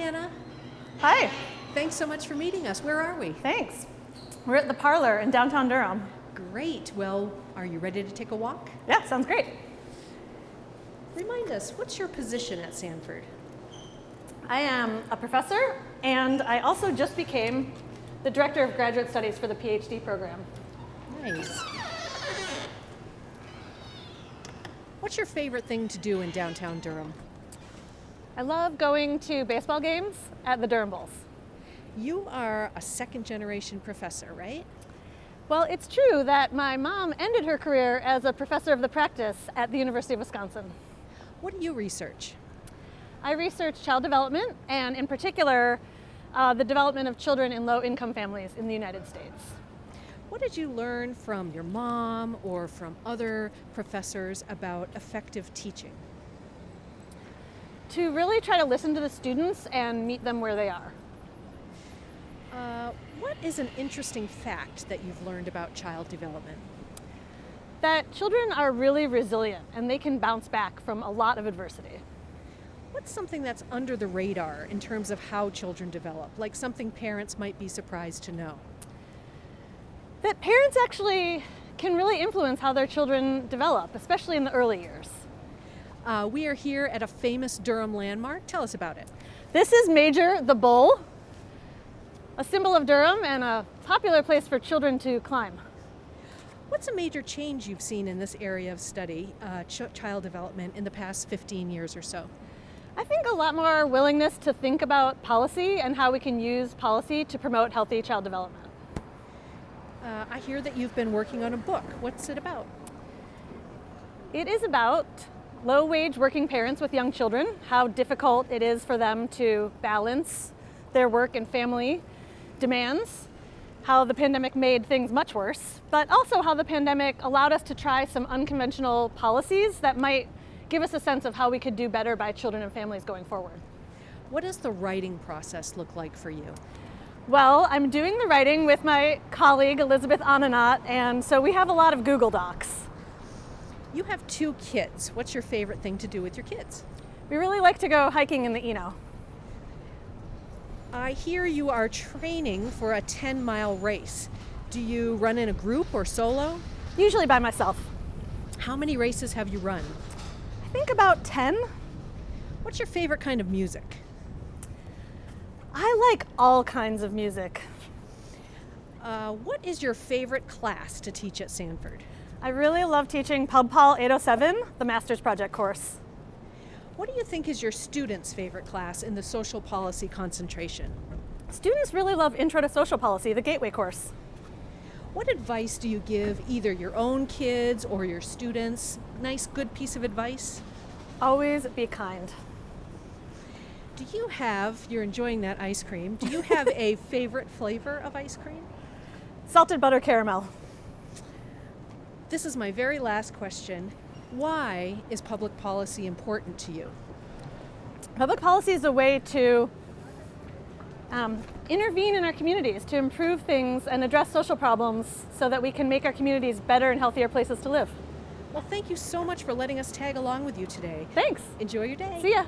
Anna. Hi. Thanks so much for meeting us. Where are we? Thanks. We're at the Parlor in downtown Durham. Great. Well, are you ready to take a walk? Yeah, sounds great. Remind us, what's your position at Sanford? I am a professor, and I also just became the Director of Graduate Studies for the PhD program. Nice. What's your favorite thing to do in downtown Durham? I love going to baseball games at the Durham Bulls. You are a second-generation professor, right? Well, it's true that my mom ended her career as a professor of the practice at the University of Wisconsin. What do you research? I research child development, and in particular, the development of children in low-income families in the United States. What did you learn from your mom or from other professors about effective teaching? To really try to listen to the students and meet them where they are. What is an interesting fact that you've learned about child development? That children are really resilient and they can bounce back from a lot of adversity. What's something that's under the radar in terms of how children develop, like something parents might be surprised to know? That parents actually can really influence how their children develop, especially in the early years. We are here at a famous Durham landmark. Tell us about it. This is Major the Bull, a symbol of Durham and a popular place for children to climb. What's a major change you've seen in this area of study, child development, in the past 15 years or so? I think a lot more willingness to think about policy and how we can use policy to promote healthy child development. I hear that you've been working on a book. What's it about? It is about low-wage working parents with young children, how difficult it is for them to balance their work and family demands, how the pandemic made things much worse, but also how the pandemic allowed us to try some unconventional policies that might give us a sense of how we could do better by children and families going forward. What does the writing process look like for you? Well, I'm doing the writing with my colleague, Elizabeth Ananat, and so we have a lot of Google Docs. You have 2 kids. What's your favorite thing to do with your kids? We really like to go hiking in the Eno. I hear you are training for a 10-mile race. Do you run in a group or solo? Usually by myself. How many races have you run? I think about 10. What's your favorite kind of music? I like all kinds of music. What is your favorite class to teach at Sanford? I really love teaching Pub Pol 807, the Master's Project course. What do you think is your students' favorite class in the social policy concentration? Students really love Intro to Social Policy, the Gateway course. What advice do you give either your own kids or your students? Nice, good piece of advice? Always be kind. Do you have, you're enjoying that ice cream, do you have a favorite flavor of ice cream? Salted butter caramel. This is my very last question. Why is public policy important to you? Public policy is a way to intervene in our communities, to improve things and address social problems so that we can make our communities better and healthier places to live. Well, thank you so much for letting us tag along with you today. Thanks. Enjoy your day. See ya.